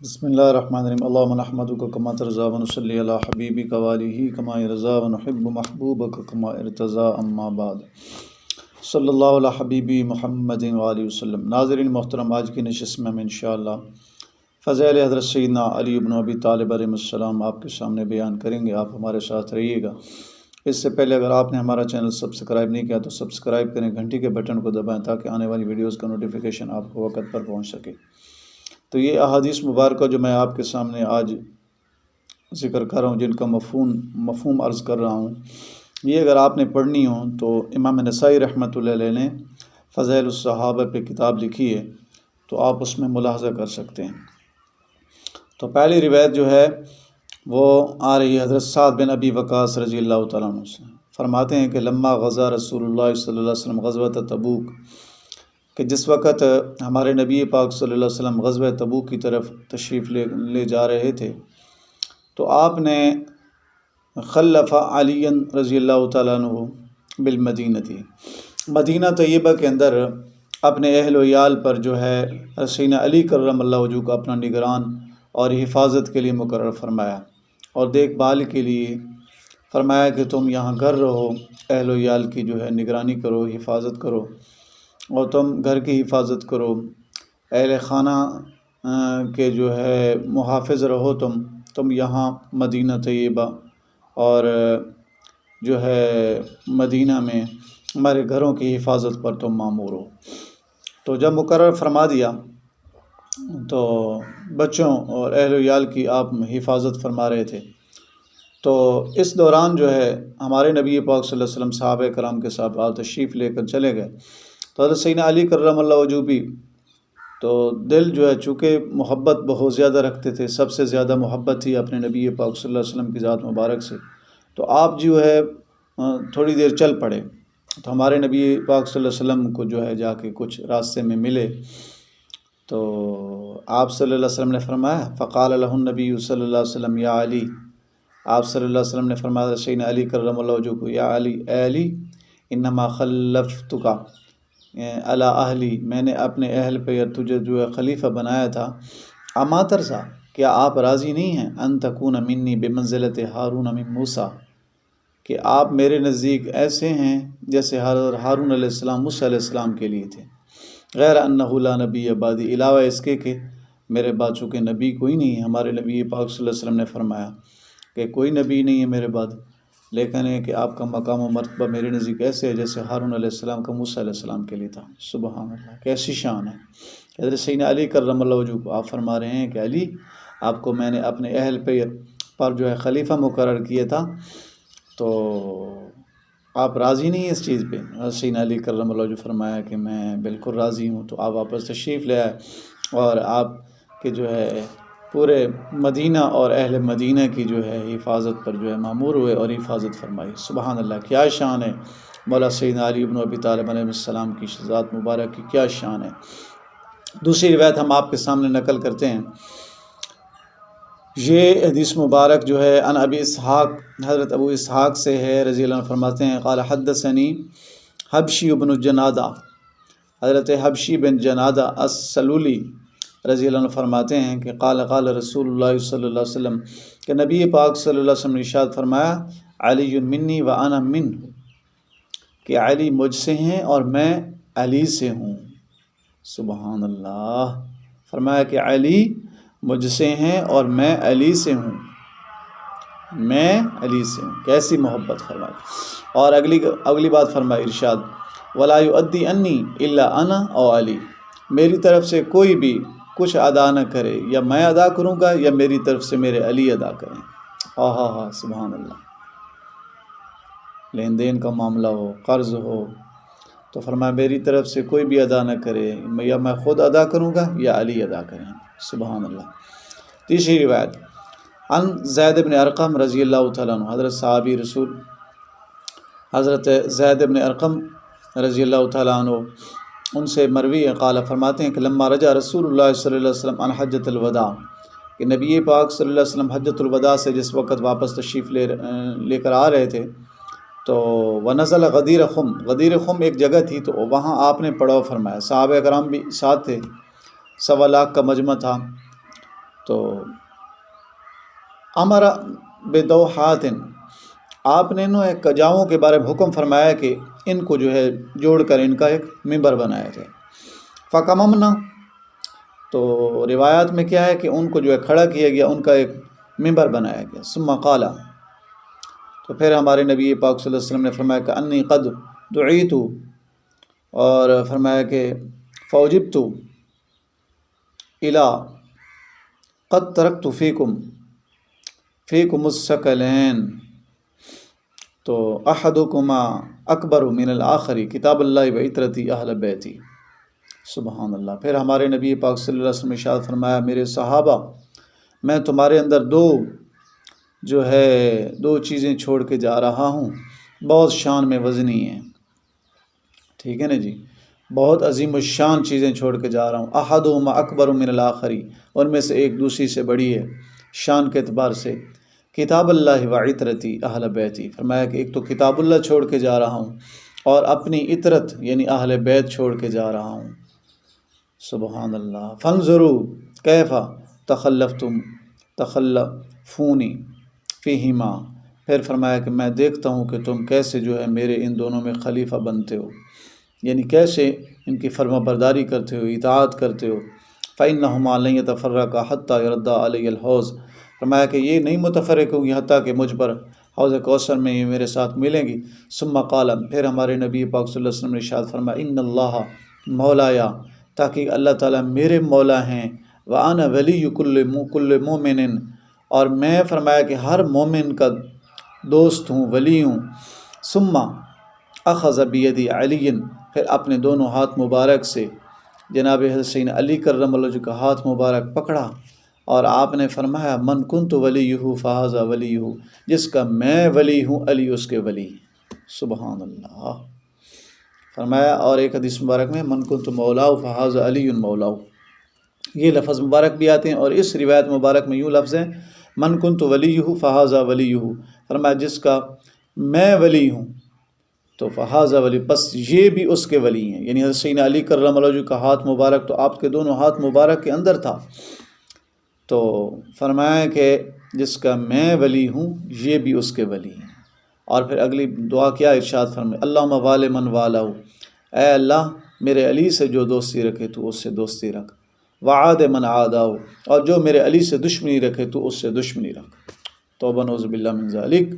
بسم اللہ الرحمن الرحیم اللہم نحمدک کما ترضی ونصلی علی حبیبک وآلہ کما یرضی ونحب محبوبک کما ارتضی اما بعد صلی اللہ علی حبیبی محمد وآلہ وسلم۔ ناظرین محترم، آج کی نشست میں ہم انشاءاللہ فضائل حضرت سیدنا علی بن ابی طالب علیہ السلام آپ کے سامنے بیان کریں گے۔ آپ ہمارے ساتھ رہیے گا۔ اس سے پہلے اگر آپ نے ہمارا چینل سبسکرائب نہیں کیا تو سبسکرائب کریں، گھنٹی کے بٹن کو دبائیں تاکہ آنے والی ویڈیوز کا نوٹیفیکیشن آپ کو وقت پر پہنچ سکے۔ تو یہ احادیث مبارکہ جو میں آپ کے سامنے آج ذکر کر رہا ہوں، جن کا مفہوم عرض کر رہا ہوں، یہ اگر آپ نے پڑھنی ہو تو امام نسائی رحمۃ اللہ علیہ نے فضائل الصحابہ پہ کتاب لکھی ہے، تو آپ اس میں ملاحظہ کر سکتے ہیں۔ تو پہلی روایت جو ہے وہ آ رہی ہے حضرت سعد بن ابی وقاص رضی اللہ تعالیٰ عنہ سے۔ فرماتے ہیں کہ لما غزا رسول اللہ صلی اللہ علیہ وسلم غزوۃ تبوک، کہ جس وقت ہمارے نبی پاک صلی اللہ علیہ وسلم غزوہ تبوک کی طرف تشریف لے جا رہے تھے، تو آپ نے خلف علی رضی اللہ تعالیٰ عنہ بالمدینہ تھی، مدینہ طیبہ کے اندر اپنے اہل و عیال پر جو ہے سیدنا علی کرم اللہ وجہہ کو اپنا نگران اور حفاظت کے لیے مقرر فرمایا، اور دیکھ بھال کے لیے فرمایا کہ تم یہاں گھر رہو، اہل و عیال کی جو ہے نگرانی کرو، حفاظت کرو، اور تم گھر کی حفاظت کرو، اہل خانہ کے جو ہے محافظ رہو، تم یہاں مدینہ طیبہ اور جو ہے مدینہ میں ہمارے گھروں کی حفاظت پر تم مامور ہو۔ تو جب مقرر فرما دیا تو بچوں اور اہل و عیال کی آپ حفاظت فرما رہے تھے، تو اس دوران جو ہے ہمارے نبی پاک صلی اللہ علیہ وسلم صحابہ کرام کے ساتھ آپ تشریف لے کر چلے گئے۔ تو حضرت سیدنا علی کرم اللہ وجہہ بھی تو دل جو ہے چونکہ محبت بہت زیادہ رکھتے تھے، سب سے زیادہ محبت تھی اپنے نبی پاک صلی اللہ علیہ وسلم کی ذات مبارک سے، تو آپ جو ہے تھوڑی دیر چل پڑے۔ تو ہمارے نبی پاک صلی اللہ علیہ وسلم کو جو ہے جا کے کچھ راستے میں ملے، تو آپ صلی اللہ علیہ وسلم نے فرمایا فقال لہ النبی صلی اللہ علیہ وسلم یا علی، آپ صلی اللہ علیہ وسلم نے فرمایا سیدنا علی کرم اللہ وجہہ کو، یا علی، اے علی، انما خلفتک علی اہلی، میں نے اپنے اہل پہ تجھے جو ہے خلیفہ بنایا تھا، اما ترضیٰ، کیا آپ راضی نہیں ہیں ان تکون منی بمنزلۃ ہارون من موسیٰ، کہ آپ میرے نزدیک ایسے ہیں جیسے ہارون علیہ السلام موسیٰ علیہ السلام کے لیے تھے، غیر انہ لا نبی بعدی، علاوہ اس کے کہ میرے بعد چونکہ نبی کوئی نہیں ہے۔ ہمارے نبی پاک صلی اللہ علیہ وسلم نے فرمایا کہ کوئی نبی نہیں ہے میرے بعد، لیکن ہے کہ آپ کا مقام و مرتبہ میرے نزدیک ایسے ہے جیسے ہارون علیہ السلام کا موسیٰ علیہ السلام کے لیے تھا۔ سبحان اللہ، کیسی شان ہے حضرت سیدنا علی کرم اللہ وجہہ کو۔ آپ فرما رہے ہیں کہ علی، آپ کو میں نے اپنے اہل پر جو ہے خلیفہ مقرر کیا تھا، تو آپ راضی نہیں ہیں اس چیز پہ؟ حضرت سیدنا علی کرم اللہ وجہہ فرمایا کہ میں بالکل راضی ہوں۔ تو آپ واپس تشریف لے آئے اور آپ کے جو ہے پورے مدینہ اور اہل مدینہ کی جو ہے حفاظت پر جو ہے مامور ہوئے اور حفاظت فرمائی۔ سبحان اللہ، کیا شان ہے مولا سیدنا علی بن ابی طالب علیہ السلام کی ذات مبارک کی، کیا شان ہے۔ دوسری روایت ہم آپ کے سامنے نقل کرتے ہیں، یہ حدیث مبارک جو ہے ان ابی اسحاق، حضرت ابو اسحاق سے ہے رضی اللہ عنہ، فرماتے ہیں قال حدثنی حبشی بن جنادہ، حضرت حبشی بن جنادہ السلولی رضی اللہ عنہ فرماتے ہیں کہ قال رسول اللہ صلی اللہ علیہ وسلم، کہ نبی پاک صلی اللہ علیہ وسلم نے ارشاد فرمایا علی منی و انا منہ، کہ علی مجھ سے ہیں اور میں علی سے ہوں۔ سبحان اللہ، فرمایا کہ علی مجھ سے ہیں اور میں علی سے ہوں، میں علی سے ہوں، کیسی محبت فرمائی۔ اور اگلی بات فرمائی ارشاد ولا یؤدی انی الا انا او علی، میری طرف سے کوئی بھی کچھ ادا نہ کرے، یا میں ادا کروں گا یا میری طرف سے میرے علی ادا کریں۔ ہاں سبحان اللہ، لین دین کا معاملہ ہو، قرض ہو، تو فرمایا میری طرف سے کوئی بھی ادا نہ کرے، یا میں خود ادا کروں گا یا علی ادا کریں۔ سبحان اللہ۔ تیسری روایت ان زید بن ارقم رضی اللہ تعالیٰ عنہ، حضرت صحابی رسول حضرت زید بن ارقم رضی اللہ تعالیٰ عنہ، ان سے مروی قال، فرماتے ہیں کہ لما رجع رسول اللہ صلی اللہ علیہ وسلم عن حجۃ الوداع، کہ نبی پاک صلی اللہ علیہ وسلم حجۃ الوداع سے جس وقت واپس تشریف لے کر آ رہے تھے، تو ونزل غدیر خم، غدیر خم ایک جگہ تھی، تو وہاں آپ نے پڑاؤ فرمایا، صحابہ کرام بھی ساتھ تھے، 1.25 لاکھ کا مجمع تھا، تو امر بدوحات، آپ نے ایک کجاؤں کے بارے میں حکم فرمایا کہ ان کو جو ہے جوڑ کر ان کا ایک ممبر بنایا جائے۔ فقممنا، تو روایات میں کیا ہے کہ ان کو جو ہے کھڑا کیا گیا، ان کا ایک ممبر بنایا گیا۔ ثم قال، تو پھر ہمارے نبی پاک صلی اللہ علیہ وسلم نے فرمایا کہ انی قد دعیت، اور فرمایا کہ فوجبت الی قد ترکت فیکم الثقلین، تو احدکما اکبر من الآخر کتاب اللہ و عطرتی اہل بیتی۔ سبحان اللہ۔ پھر ہمارے نبی پاک صلی اللہ علیہ وسلم نے ارشاد فرمایا، میرے صحابہ، میں تمہارے اندر دو چیزیں چھوڑ کے جا رہا ہوں، بہت شان میں وزنی ہیں، ٹھیک ہے نا جی، بہت عظیم الشان چیزیں چھوڑ کے جا رہا ہوں۔ احدہما اکبر من الآخری، ان میں سے ایک دوسری سے بڑی ہے شان کے اعتبار سے، کتاب اللہ و عطرتی اہل بیتی، فرمایا کہ ایک تو کتاب اللہ چھوڑ کے جا رہا ہوں اور اپنی عطرت یعنی اہل بیت چھوڑ کے جا رہا ہوں۔ سبحان اللہ۔ فانظروا کیف تخلفونی فیہما، پھر فرمایا کہ میں دیکھتا ہوں کہ تم کیسے جو ہے میرے ان دونوں میں خلیفہ بنتے ہو، یعنی کیسے ان کی فرما برداری کرتے ہو، اطاعت کرتے ہو۔ فإنہما لن یتفرقا حتی یرد علی الحوض، فرمایا کہ یہ نہیں متفرق ہوں گی حتیٰ کہ مجھ پر حوض کوثر میں یہ میرے ساتھ ملیں گی۔ ثم قال، پھر ہمارے نبی پاک صلی اللہ علیہ وسلم نے ارشاد فرمایا، ان اللہ مولایا، تاکہ اللہ تعالیٰ میرے مولا ہیں، وَأَنَا وَلِيُّ كُلِّ مُؤْمِنٍ، اور میں فرمایا کہ ہر مومن کا دوست ہوں، ولی ہوں۔ ثم اخذ بید علی، پھر اپنے دونوں ہاتھ مبارک سے جناب حسین علی کرم اللہ وجہ کا ہاتھ مبارک پکڑا، اور آپ نے فرمایا، من کنت ولیہ فہذا ولیہ، جس کا میں ولی ہوں علی اس کے ولی۔ سبحان اللہ۔ فرمایا، اور ایک حدیث مبارک میں، من کنت مولاہ فہذا علی مولاہ، یہ لفظ مبارک بھی آتے ہیں، اور اس روایت مبارک میں یوں لفظ ہیں، من کنت ولیہ فہذا ولیہ، فرمایا جس کا میں ولی ہوں تو فہذا ولی، بس یہ بھی اس کے ولی ہیں، یعنی حضرت سیدنا علی کرم اللہ وجہ کا ہاتھ مبارک تو آپ کے دونوں ہاتھ مبارک کے اندر تھا، تو فرمایا کہ جس کا میں ولی ہوں یہ بھی اس کے ولی ہیں۔ اور پھر اگلی دعا کیا ارشاد فرمائے، اللہم وال من والہ، اے اللہ میرے علی سے جو دوستی رکھے تو اس سے دوستی رکھ، وعاد من عادہ، اور جو میرے علی سے دشمنی رکھے تو اس سے دشمنی رکھ۔ توبہ نعوذ باللہ من ذالک۔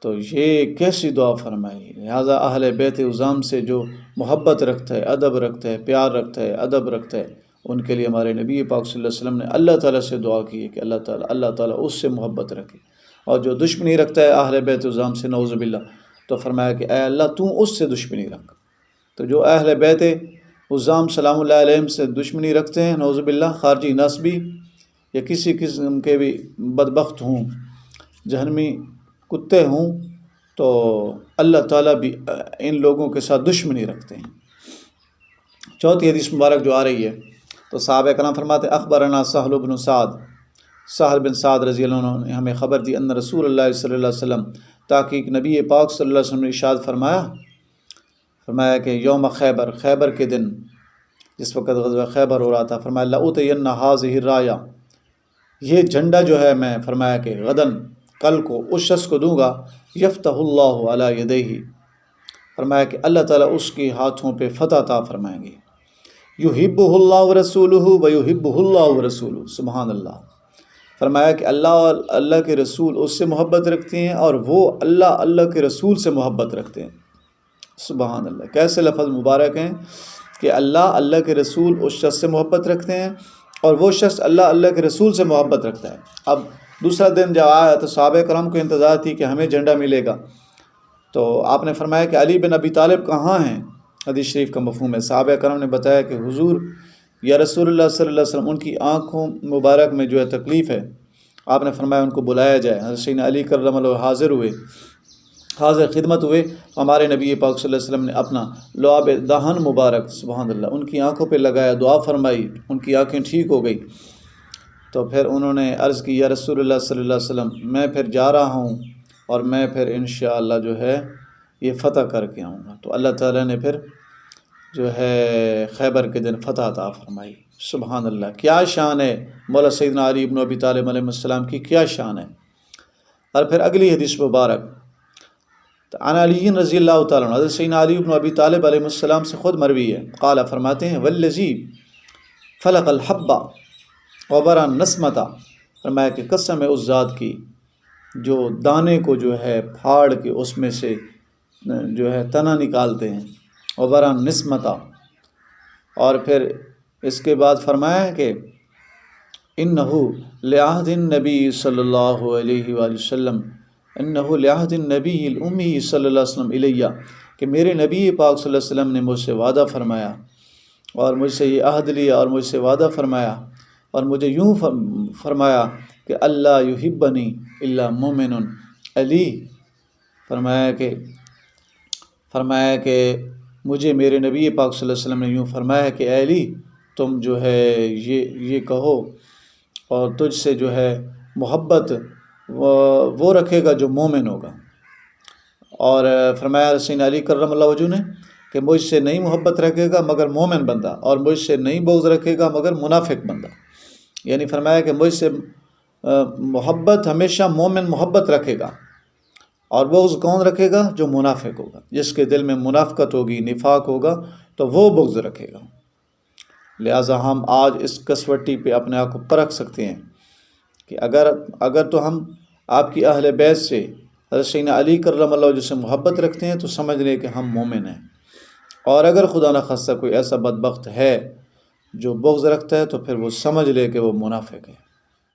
تو یہ کیسی دعا فرمائی۔ لہٰذا اہل بیت عظام سے جو محبت رکھتا ہے، ادب رکھتا ہے، پیار رکھتا ہے، ادب رکھتا ہے، ان کے لیے ہمارے نبی پاک صلی اللہ علیہ وسلم نے اللہ تعالیٰ سے دعا کی ہے کہ اللہ تعالیٰ اس سے محبت رکھے، اور جو دشمنی رکھتا ہے اہل بیت عظام سے نعوذ باللہ، تو فرمایا کہ اے اللہ تو اس سے دشمنی رکھ۔ تو جو اہل بیت عظام سلام اللہ علیہم سے دشمنی رکھتے ہیں نعوذ باللہ، خارجی نسبی یا کسی قسم کے بھی بدبخت ہوں، جہنمی کتے ہوں، تو اللہ تعالیٰ بھی ان لوگوں کے ساتھ دشمنی رکھتے ہیں۔ چوتھی حدیث مبارک جو آ رہی ہے، تو صحابہ کرام فرماتے اخبرنا سہل بن سعد رضی اللہ عنہ نے ہمیں خبر دی، ان رسول اللہ صلی اللہ علیہ وسلم، تاکہ نبی پاک صلی اللہ علیہ وسلم نے ارشاد فرمایا کہ یوم خیبر کے دن، جس وقت غزوہ خیبر ہو رہا تھا، فرمایا لأوتین ھذہ الرایا، یہ جھنڈا جو ہے میں فرمایا کہ غدن کل کو اس شخص کو دوں گا، یفتح اللہ علی یدیہ، فرمایا کہ اللہ تعالیٰ اس کے ہاتھوں پہ فتح عطا فرمائیں گے، یحبہ اللہ ورسولہ ویحبہ اللہ ورسولہ، سبحان اللہ۔ فرمایا کہ اللہ اور اللہ کے رسول اس سے محبت رکھتے ہیں، اور وہ اللہ کے رسول سے محبت رکھتے ہیں۔ سبحان اللہ، کیسے لفظ مبارک ہیں کہ اللہ کے رسول اس شخص سے محبت رکھتے ہیں، اور وہ شخص اللہ کے رسول سے محبت رکھتا ہے۔ اب دوسرا دن جب آیا تو صحابہ کرام کو انتظار تھی کہ ہمیں جھنڈا ملے گا، تو آپ نے فرمایا کہ علی بن ابی طالب کہاں ہیں؟ حدیث شریف کا مفہوم ہے، صحابہ کرام نے بتایا کہ حضور یا رسول اللہ صلی اللہ علیہ وسلم، ان کی آنکھوں مبارک میں جو ہے تکلیف ہے، آپ نے فرمایا ان کو بلایا جائے۔ حضرت سیدنا علی کرم اللہ حاضر خدمت ہوئے، ہمارے نبی پاک صلی اللہ علیہ وسلم نے اپنا لعاب دہن مبارک سبحان اللہ ان کی آنکھوں پہ لگایا، دعا فرمائی، ان کی آنکھیں ٹھیک ہو گئی۔ تو پھر انہوں نے عرض کی، یا رسول اللہ صلی اللہ علیہ وسلم، میں پھر جا رہا ہوں، اور میں پھر انشاءاللہ جو ہے یہ فتح کر کے آؤں گا۔ تو اللہ تعالیٰ نے پھر جو ہے خیبر کے دن فتح عطا فرمائی۔ سبحان اللہ، کیا شان ہے مولا سیدنا علی بن ابی طالب علیہ السلام کی، کیا شان ہے۔ اور پھر اگلی حدیث مبارک عن علی رضی اللہ تعالیٰ عنہ، حضرت سیدنا علی بن ابی طالب علیہ السلام سے خود مروی ہے، قال فرماتے ہیں والذی فلق الحبہ وبرا النسمۃ، فرمایا کہ قسم ہے اس ذات کی جو دانے کو جو ہے پھاڑ کے اس میں سے جو ہے تنا نکالتے ہیں، وبرا النسمۃ، اور پھر اس کے بعد فرمایا ہے کہ انہ لعہد النبی صلی اللہ علیہ وآلہ وسلم، انہ لعہد النبی الامی صلی اللہ علیہ وسلم الیہ، کہ میرے نبی پاک صلی اللہ علیہ وسلم نے مجھ سے وعدہ فرمایا اور مجھ سے یہ عہد لیا اور مجھ سے وعدہ فرمایا اور مجھے یوں فرمایا کہ اللہ یحبنی الا مومن علی، فرمایا کہ مجھے میرے نبی پاک صلی اللہ علیہ وسلم نے یوں فرمایا کہ اے علی تم جو ہے یہ کہو اور تجھ سے جو ہے محبت وہ رکھے گا جو مومن ہوگا، اور فرمایا سیدنا علی کرم اللہ وجہہ نے کہ مجھ سے نہیں محبت رکھے گا مگر مومن بندہ، اور مجھ سے نہیں بغض رکھے گا مگر منافق بندہ، یعنی فرمایا کہ مجھ سے محبت ہمیشہ مومن محبت رکھے گا، اور بغض کون رکھے گا؟ جو منافق ہوگا، جس کے دل میں منافقت ہوگی، نفاق ہوگا تو وہ بغض رکھے گا۔ لہٰذا ہم آج اس کسوٹی پہ اپنے آپ کو پرکھ سکتے ہیں کہ اگر تو ہم آپ کی اہل بیت سے حضرت سیدنا علی کرم اللہ وجہہ سے محبت رکھتے ہیں تو سمجھ لیں کہ ہم مومن ہیں، اور اگر خدا نخواستہ کوئی ایسا بدبخت ہے جو بغض رکھتا ہے تو پھر وہ سمجھ لے کہ وہ منافق ہے۔